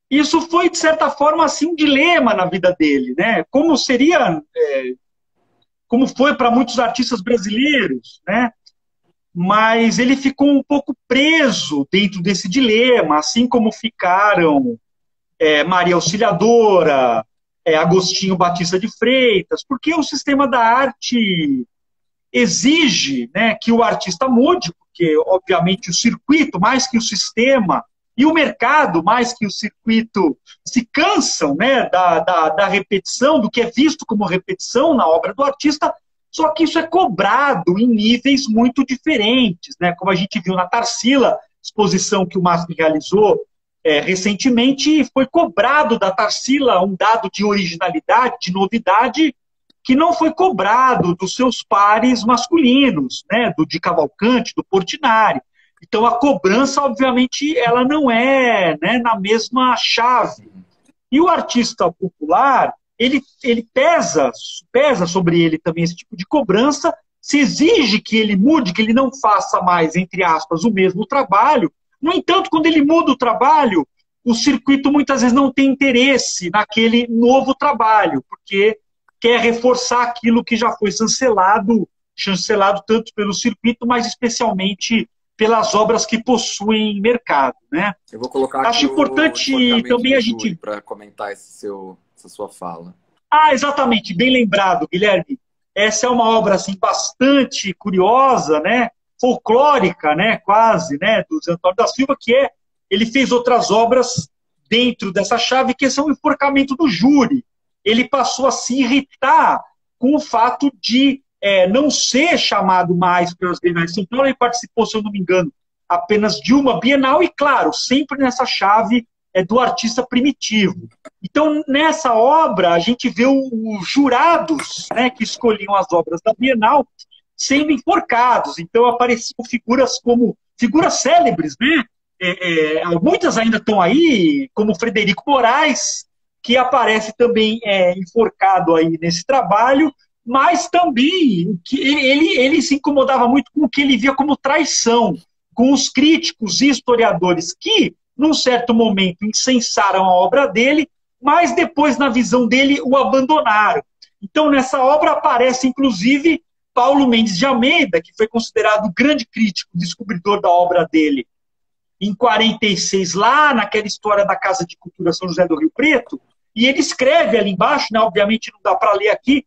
Isso foi, de certa forma, assim, um dilema na vida dele, né? Como foi para muitos artistas brasileiros, né? Mas ele ficou um pouco preso dentro desse dilema, assim como ficaram Maria Auxiliadora, Agostinho Batista de Freitas, porque o sistema da arte exige, né, que o artista mude, porque, obviamente, o circuito, mais que o sistema, e o mercado, mais que o circuito, se cansam, né, da repetição, do que é visto como repetição na obra do artista, só que isso é cobrado em níveis muito diferentes, né, como a gente viu na Tarsila, exposição que o MASP realizou recentemente foi cobrado da Tarsila um dado de originalidade, de novidade, que não foi cobrado dos seus pares masculinos, né? Do Di Cavalcanti, do Portinari. Então, a cobrança, obviamente, ela não é, né, na mesma chave. E o artista popular, ele pesa sobre ele também esse tipo de cobrança, se exige que ele mude, que ele não faça mais, entre aspas, o mesmo trabalho. No entanto, quando ele muda o trabalho, o circuito muitas vezes não tem interesse naquele novo trabalho, porque quer reforçar aquilo que já foi chancelado tanto pelo circuito, mas especialmente pelas obras que possuem mercado, né? Eu vou colocar aqui Acho importante também a gente para comentar essa sua fala. Exatamente, bem lembrado, Guilherme. Essa é uma obra assim bastante curiosa, né? Folclórica, né? Quase, né? Do Zé Antônio da Silva, ele fez outras obras dentro dessa chave que são o enforcamento do júri. Ele passou a se irritar com o fato de não ser chamado mais pelas Bienais de São Paulo. Ele participou, se eu não me engano, apenas de uma Bienal e, claro, sempre nessa chave do artista primitivo. Então, nessa obra, a gente vê os jurados, né, que escolhiam as obras da Bienal sendo enforcados. Então, apareciam figuras célebres, né? Muitas ainda estão aí, como Frederico Moraes, que aparece também enforcado aí nesse trabalho, mas também que ele se incomodava muito com o que ele via como traição, com os críticos e historiadores que, num certo momento, incensaram a obra dele, mas depois, na visão dele, o abandonaram. Então, nessa obra aparece, inclusive, Paulo Mendes de Almeida, que foi considerado o grande crítico, descobridor da obra dele, em 46, lá naquela história da Casa de Cultura São José do Rio Preto, e ele escreve ali embaixo, né, obviamente não dá para ler aqui,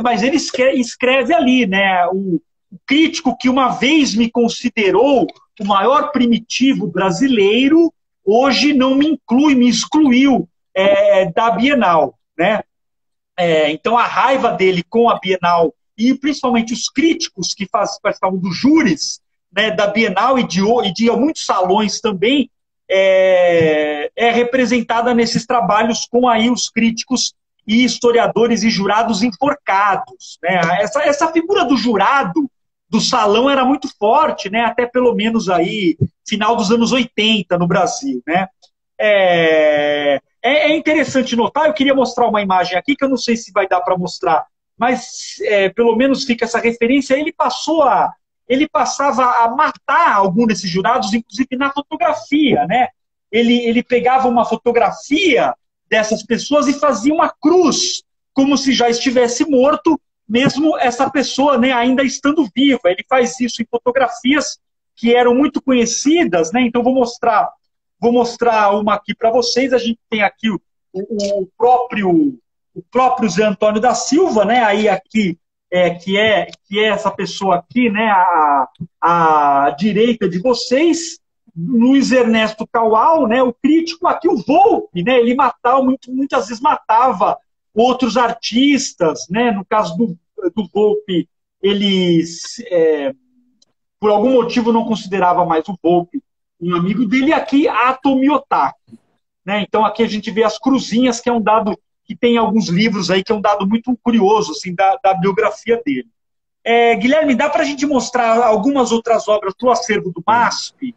mas ele escreve ali, né, o crítico que uma vez me considerou o maior primitivo brasileiro, hoje não me excluiu da Bienal, né? Então a raiva dele com a Bienal e principalmente os críticos que participavam dos júris, né, da Bienal e de muitos salões também, é representada nesses trabalhos com aí os críticos e historiadores e jurados enforcados, né? Essa figura do jurado do salão era muito forte, né? Até pelo menos aí final dos anos 80 no Brasil, né? É interessante notar, eu queria mostrar uma imagem aqui que eu não sei se vai dar para mostrar, mas pelo menos fica essa referência. Ele passava a matar algum desses jurados, inclusive na fotografia, né? Ele pegava uma fotografia dessas pessoas e fazia uma cruz, como se já estivesse morto, mesmo essa pessoa, né, ainda estando viva. Ele faz isso em fotografias que eram muito conhecidas, né? Então vou mostrar uma aqui para vocês. A gente tem aqui o próprio Zé Antônio da Silva, né? Aí aqui que é essa pessoa aqui, né, à direita de vocês, Luiz Ernesto Caual, né, o crítico, aqui o Volpi, né, ele muitas vezes matava outros artistas, né, no caso do Volpi, ele, por algum motivo, não considerava mais o Volpi um amigo dele, aqui Ato Miyotaki, né, então aqui a gente vê as cruzinhas, que é um dado que tem alguns livros aí, que é um dado muito curioso, assim, da biografia dele. Guilherme, dá para a gente mostrar algumas outras obras do acervo do MASP?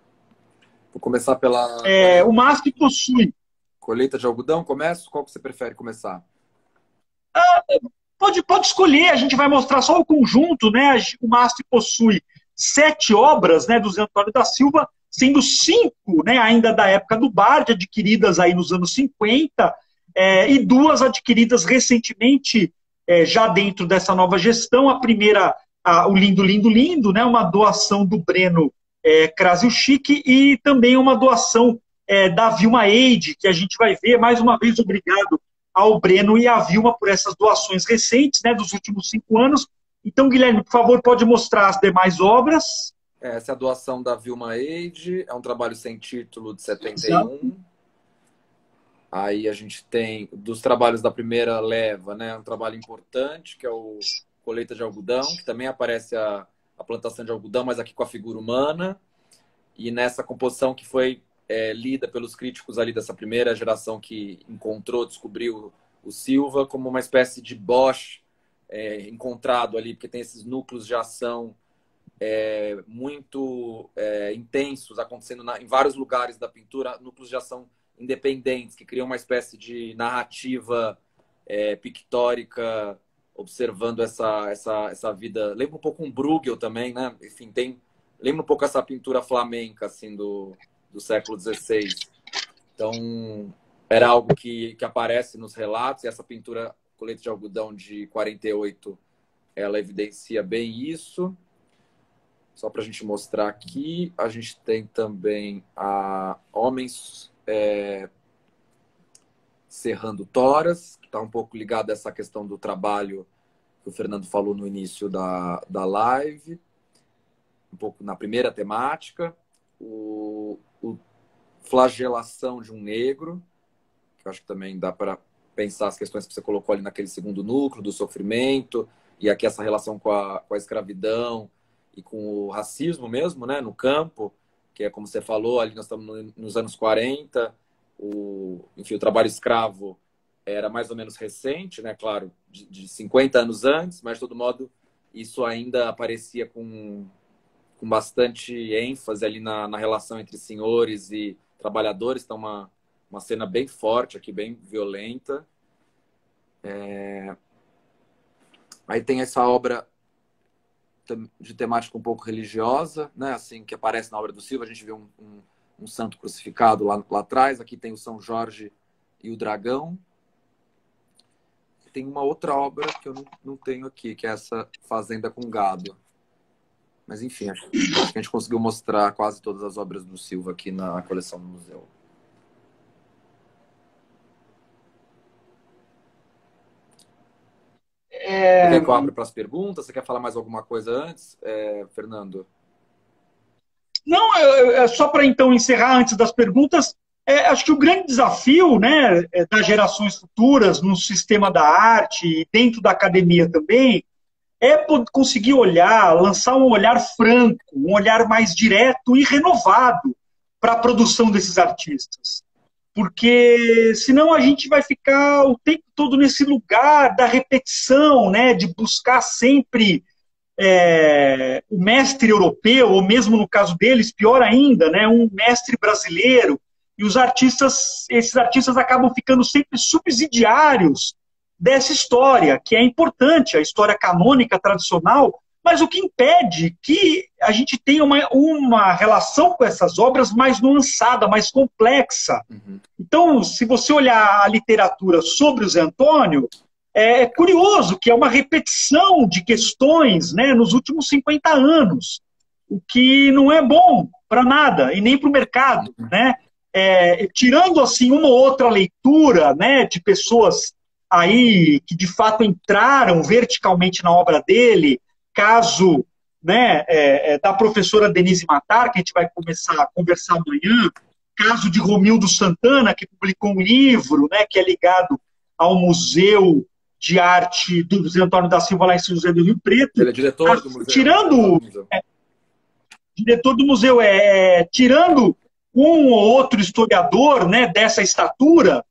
Vou começar pela... O MASP possui... Colheita de algodão, começo? Qual que você prefere começar? Pode escolher, a gente vai mostrar só o conjunto, né? O MASP possui 7 obras, né, do Zé Antônio da Silva, sendo 5, né, ainda da época do Bard, adquiridas aí nos anos 50, e 2 adquiridas recentemente, já dentro dessa nova gestão. A primeira, o Lindo, Lindo, Lindo, né, uma doação do Breno Krasiuschik, e também uma doação da Vilma Eide, que a gente vai ver. Mais uma vez, obrigado ao Breno e à Vilma por essas doações recentes, né, dos últimos 5 anos. Então, Guilherme, por favor, pode mostrar as demais obras. Essa é a doação da Vilma Eide, é um trabalho sem título de 71. Aí a gente tem, dos trabalhos da primeira leva, né, um trabalho importante, que é o Colheita de Algodão, que também aparece a plantação de algodão, mas aqui com a figura humana. E nessa composição que foi lida pelos críticos ali dessa primeira geração que encontrou, descobriu o Silva como uma espécie de Bosch encontrado ali, porque tem esses núcleos de ação muito intensos acontecendo em vários lugares da pintura, núcleos de ação independentes, que criam uma espécie de narrativa pictórica, observando essa vida. Lembra um pouco um Bruegel também, né? Enfim, lembra um pouco essa pintura flamenca, assim, do século XVI. Então, era algo que aparece nos relatos, e essa pintura Colete de Algodão de 48, ela evidencia bem isso. Só para a gente mostrar aqui, a gente tem também homens serrando toras, que está um pouco ligado a essa questão do trabalho que o Fernando falou no início da live, um pouco na primeira temática, o flagelação de um negro, que eu acho que também dá para pensar as questões que você colocou ali naquele segundo núcleo, do sofrimento, e aqui essa relação com a escravidão e com o racismo mesmo, né, no campo, que é como você falou, ali nós estamos nos anos 40, enfim, o trabalho escravo era mais ou menos recente, né, claro, de 50 anos antes, mas de todo modo isso ainda aparecia com bastante ênfase ali na relação entre senhores e trabalhadores. Então uma cena bem forte aqui, bem violenta. Aí tem essa obra de temática um pouco religiosa, né? Assim, que aparece na obra do Silva. A gente vê um santo crucificado lá atrás. Aqui tem o São Jorge e o dragão. Tem uma outra obra que eu não tenho aqui, que é essa Fazenda com Gado. Mas, enfim, acho que a gente conseguiu mostrar quase todas as obras do Silva aqui na coleção do museu. Você quer que eu abra para as perguntas? Você quer falar mais alguma coisa antes, Fernando? Não, só para então encerrar antes das perguntas, acho que o grande desafio, né, das gerações futuras no sistema da arte e dentro da academia também conseguir lançar um olhar franco, um olhar mais direto e renovado para a produção desses artistas. Porque senão a gente vai ficar o tempo todo nesse lugar da repetição, né, de buscar sempre o mestre europeu, ou mesmo no caso deles, pior ainda, né, um mestre brasileiro, e esses artistas acabam ficando sempre subsidiários dessa história, que é importante, a história canônica tradicional, mas o que impede que a gente tenha uma relação com essas obras mais nuançada, mais complexa. Uhum. Então, se você olhar a literatura sobre o Zé Antônio, é curioso que é uma repetição de questões, né, nos últimos 50 anos, o que não é bom para nada, e nem para o mercado. Né? Tirando assim, uma ou outra leitura, né, de pessoas aí que de fato entraram verticalmente na obra dele, caso, né, da professora Denise Matar, que a gente vai começar a conversar amanhã, caso de Romildo Santana, que publicou um livro, né, que é ligado ao Museu de Arte do José Antônio da Silva, lá em São José do Rio Preto. Ele é diretor do museu. Diretor do museu, tirando um ou outro historiador, né, dessa estatura,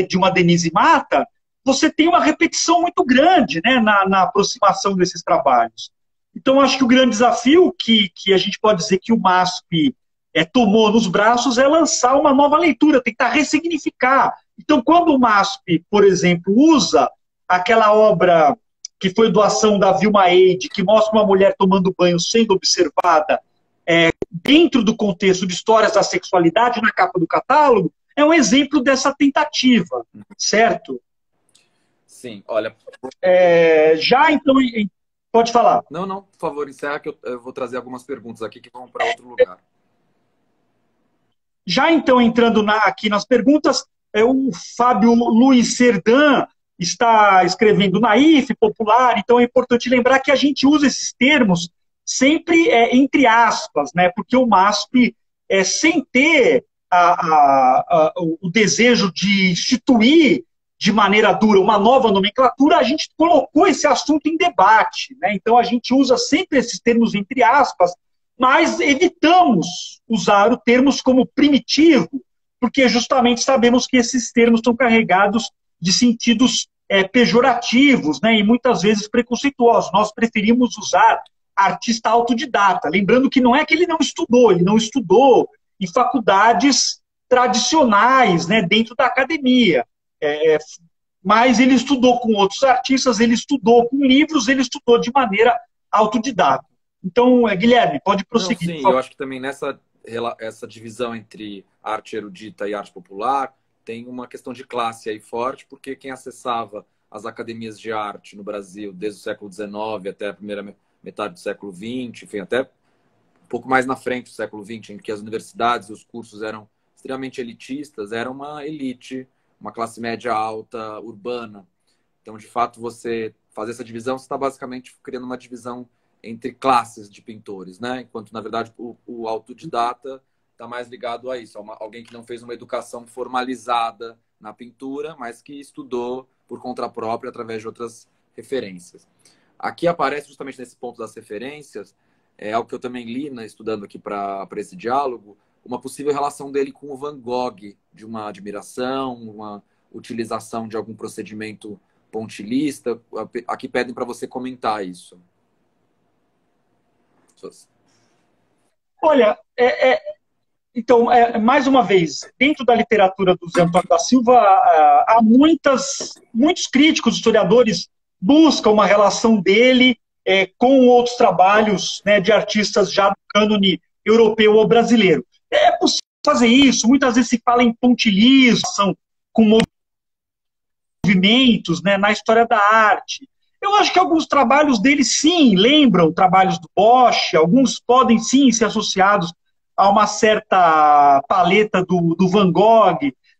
de uma Denise Mata, você tem uma repetição muito grande, né, na aproximação desses trabalhos. Então, acho que o grande desafio que a gente pode dizer que o MASP tomou nos braços é lançar uma nova leitura, tentar ressignificar. Então, quando o MASP, por exemplo, usa aquela obra que foi doação da Vilma Eide, que mostra uma mulher tomando banho sendo observada dentro do contexto de histórias da sexualidade na capa do catálogo, é um exemplo dessa tentativa, certo? Sim, olha... já então... Pode falar. Não, por favor, encerra que eu vou trazer algumas perguntas aqui que vão para outro lugar. Já então, entrando aqui nas perguntas, o Fábio Luiz Serdan está escrevendo naif, popular, então é importante lembrar que a gente usa esses termos sempre entre aspas, né? Porque o MASP, sem ter o desejo de instituir de maneira dura uma nova nomenclatura, a gente colocou esse assunto em debate. Né? Então, a gente usa sempre esses termos entre aspas mas evitamos usar o termos como primitivo, porque justamente sabemos que esses termos estão carregados de sentidos pejorativos, né, e muitas vezes preconceituosos. Nós preferimos usar artista autodidata, lembrando que não é que ele não estudou em faculdades tradicionais, né, dentro da academia, mas ele estudou com outros artistas, ele estudou com livros, ele estudou de maneira autodidata. Então, Guilherme, pode Não, prosseguir. sim, eu acho que também essa divisão entre arte erudita e arte popular tem uma questão de classe aí forte, porque quem acessava as academias de arte no Brasil desde o século XIX até a primeira metade do século XX, enfim, até um pouco mais na frente do século XX, em que as universidades e os cursos eram extremamente elitistas, era uma elite, uma classe média alta, urbana. Então, de fato, você fazer essa divisão, você está basicamente criando uma divisão entre classes de pintores, né? Enquanto, na verdade, o autodidata está mais ligado a isso, alguém que não fez uma educação formalizada na pintura, mas que estudou por conta própria através de outras referências. Aqui aparece justamente nesse ponto das referências, é algo que eu também li, né, estudando aqui para esse diálogo, uma possível relação dele com o Van Gogh, de uma admiração, uma utilização de algum procedimento pontilhista. Aqui pedem para você comentar isso. Olha, então, mais uma vez, dentro da literatura do Zé Antônio da Silva, há muitos críticos, historiadores, buscam uma relação dele com outros trabalhos, né, de artistas já do cânone europeu ou brasileiro. É possível fazer isso, muitas vezes se fala em pontilhismo, com movimentos, né, na história da arte. Eu acho que alguns trabalhos dele, sim, lembram trabalhos do Bosch, alguns podem, sim, ser associados a uma certa paleta do Van Gogh.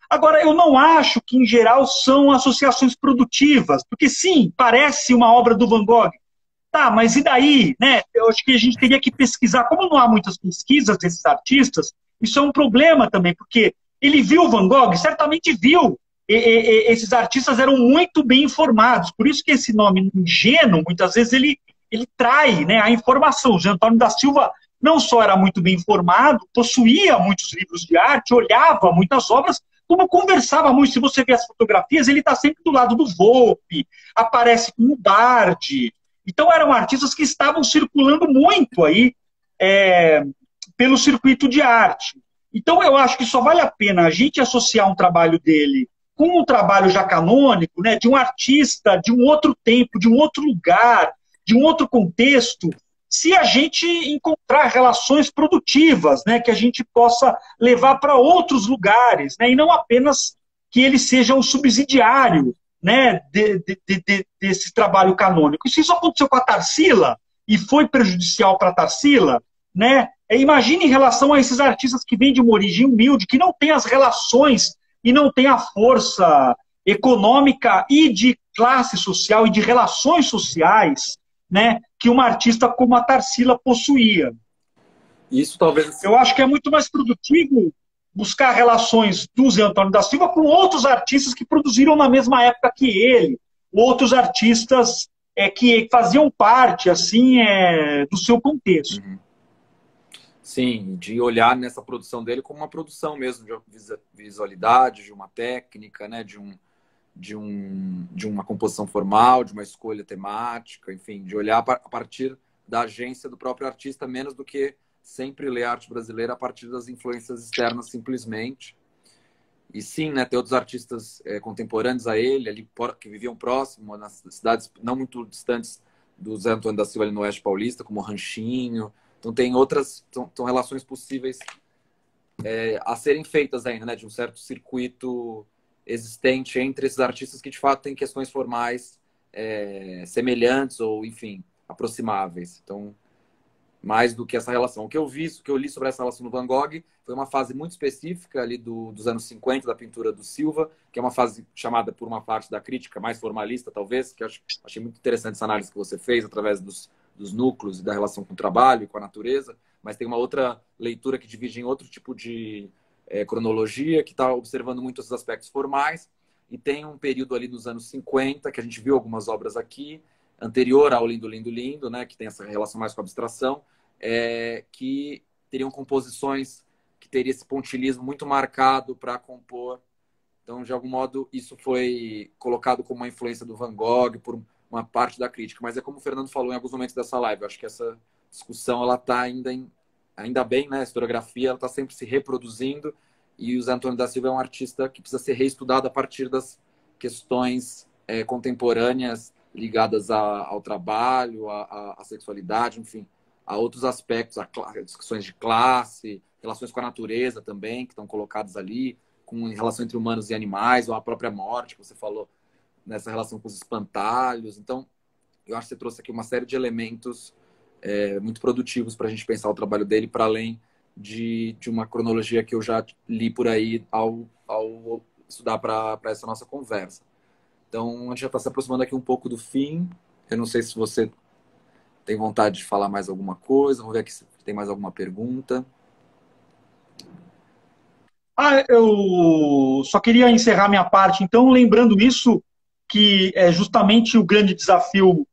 Agora, eu não acho que, em geral, são associações produtivas, porque, sim, parece uma obra do Van Gogh. Tá, mas e daí? Né? Eu acho que a gente teria que pesquisar. Como não há muitas pesquisas desses artistas, isso é um problema também, porque ele viu o Van Gogh, certamente viu. Esses artistas eram muito bem informados, por isso que esse nome ingênuo, muitas vezes, ele trai, né, a informação. O José Antônio da Silva não só era muito bem informado, possuía muitos livros de arte, olhava muitas obras, como conversava muito. Se você vê as fotografias, ele está sempre do lado do Volpe, aparece com o Bardi. Então eram artistas que estavam circulando muito aí pelo circuito de arte. Então eu acho que só vale a pena a gente associar um trabalho dele com um trabalho já canônico, né, de um artista de um outro tempo, de um outro lugar, de um outro contexto, se a gente encontrar relações produtivas, né, que a gente possa levar para outros lugares, né, e não apenas que ele seja um subsidiário, né, desse trabalho canônico. E se isso aconteceu com a Tarsila e foi prejudicial para a Tarsila, né, imagine em relação a esses artistas que vêm de uma origem humilde, que não têm as relações e não tem a força econômica e de classe social e de relações sociais, né, que uma artista como a Tarsila possuía. Isso talvez... Eu acho que é muito mais produtivo buscar relações do Zé Antônio da Silva com outros artistas que produziram na mesma época que ele, outros artistas que faziam parte assim do seu contexto. Uhum. Sim, de olhar nessa produção dele como uma produção mesmo, de visualidade, de uma técnica, né, de uma composição formal, de uma escolha temática, enfim, de olhar a partir da agência do próprio artista, menos do que sempre ler arte brasileira a partir das influências externas simplesmente. E sim, né, tem outros artistas contemporâneos a ele, ali, que viviam próximo, nas cidades não muito distantes do Zé Antônio da Silva ali no Oeste Paulista, como Ranchinho. Então tem outras, são relações possíveis a serem feitas ainda, né, de um certo circuito existente entre esses artistas que de fato têm questões formais semelhantes ou, enfim, aproximáveis. Então, mais do que essa relação. O que eu li sobre essa relação do Van Gogh foi uma fase muito específica ali dos anos 50 da pintura do Silva, que é uma fase chamada por uma parte da crítica mais formalista, talvez, que eu achei muito interessante essa análise que você fez através dos núcleos e da relação com o trabalho e com a natureza, mas tem uma outra leitura que divide em outro tipo de cronologia, que está observando muito esses aspectos formais, e tem um período ali nos anos 50, que a gente viu algumas obras aqui, anterior ao Lindo, Lindo, Lindo, né, que tem essa relação mais com a abstração, que teriam composições que teria esse pontilhismo muito marcado para compor. Então, de algum modo, isso foi colocado como uma influência do Van Gogh por uma parte da crítica. Mas é como o Fernando falou em alguns momentos dessa live. Eu acho que essa discussão ela está ainda bem, né? A historiografia ela está sempre se reproduzindo e o Zé Antônio da Silva é um artista que precisa ser reestudado a partir das questões contemporâneas ligadas ao trabalho, à sexualidade, enfim, a outros aspectos, a discussões de classe, relações com a natureza também, que estão colocadas ali, com relação entre humanos e animais, ou a própria morte, que você falou, nessa relação com os espantalhos. Então, eu acho que você trouxe aqui uma série de elementos muito produtivos para a gente pensar o trabalho dele, para além de uma cronologia que eu já li por aí ao estudar para essa nossa conversa. Então, a gente já está se aproximando aqui um pouco do fim. Eu não sei se você tem vontade de falar mais alguma coisa. Vamos ver aqui se tem mais alguma pergunta. Eu só queria encerrar minha parte, então, lembrando isso, que é justamente o grande desafio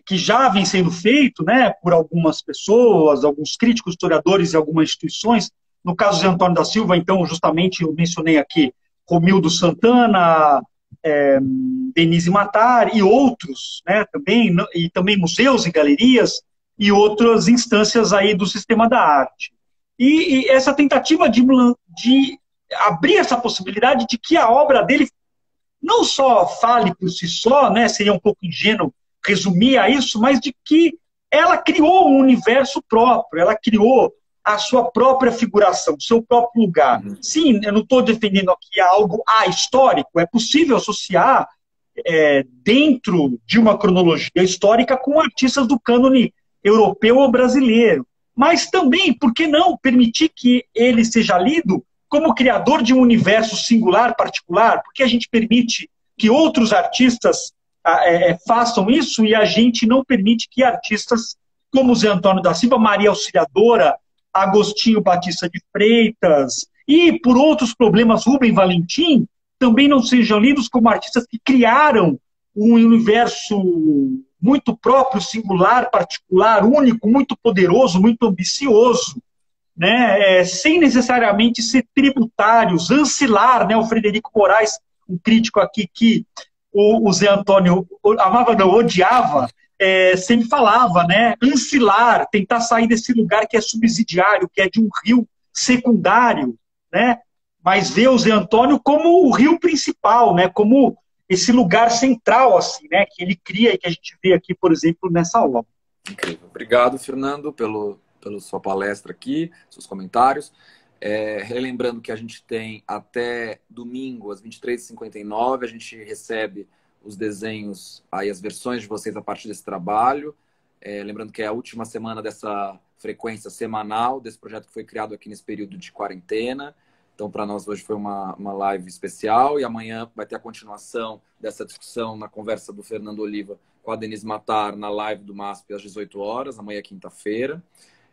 que já vem sendo feito, né, por algumas pessoas, alguns críticos, historiadores e algumas instituições. No caso de Antônio da Silva, então, justamente eu mencionei aqui Romildo Santana, Denise Matar e outros, né, e também museus e galerias e outras instâncias aí do sistema da arte. E essa tentativa de abrir essa possibilidade de que a obra dele não só fale por si só, né, seria um pouco ingênuo resumir a isso, mas de que ela criou um universo próprio, ela criou a sua própria figuração, o seu próprio lugar. Sim, eu não estou defendendo aqui algo histórico, é possível associar dentro de uma cronologia histórica com artistas do cânone europeu ou brasileiro, mas também, por que não permitir que ele seja lido como criador de um universo singular, particular? Porque a gente permite que outros artistas façam isso e a gente não permite que artistas como Zé Antônio da Silva, Maria Auxiliadora, Agostinho Batista de Freitas e, por outros problemas, Rubem Valentim, também não sejam lidos como artistas que criaram um universo muito próprio, singular, particular, único, muito poderoso, muito ambicioso, né? Sem necessariamente ser tributários, ancilar, né? O Frederico Moraes, um crítico aqui que o Zé Antônio amava, não, odiava, sempre falava, né? Ancilar, tentar sair desse lugar que é subsidiário, que é de um rio secundário, né? Mas ver o Zé Antônio como o rio principal, né? Como esse lugar central, assim, né? Que ele cria e que a gente vê aqui, por exemplo, nessa obra. Incrível. Obrigado, Fernando, pela sua palestra aqui, seus comentários. Relembrando que a gente tem até domingo, às 23h59, a gente recebe os desenhos, aí as versões de vocês a partir desse trabalho. Lembrando que é a última semana dessa frequência semanal, desse projeto que foi criado aqui nesse período de quarentena. Então, para nós hoje foi uma live especial e amanhã vai ter a continuação dessa discussão na conversa do Fernando Oliva com a Denise Matar na live do MASP às 18 horas, amanhã é quinta-feira.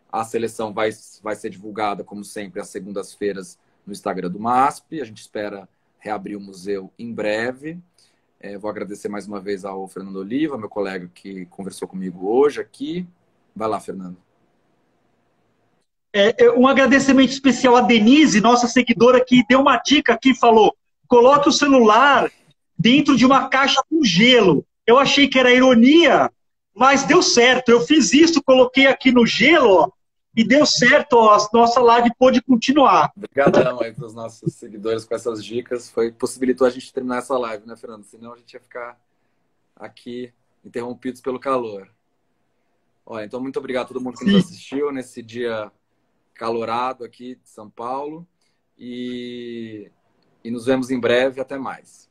A seleção vai ser divulgada, como sempre, às segundas-feiras no Instagram do MASP. A gente espera reabrir o museu em breve. Vou agradecer mais uma vez ao Fernando Oliva, meu colega que conversou comigo hoje aqui. Vai lá, Fernando. Um agradecimento especial à Denise, nossa seguidora, que deu uma dica aqui, falou: coloque o celular dentro de uma caixa com gelo. Eu achei que era ironia, mas deu certo. Eu fiz isso, coloquei aqui no gelo, ó, e deu certo, ó, a nossa live pôde continuar. Obrigadão aí para os nossos seguidores com essas dicas. Possibilitou a gente terminar essa live, né, Fernando? Senão a gente ia ficar aqui interrompidos pelo calor. Olha, então, muito obrigado a todo mundo que nos assistiu nesse dia calorado aqui de São Paulo. E nos vemos em breve. Até mais.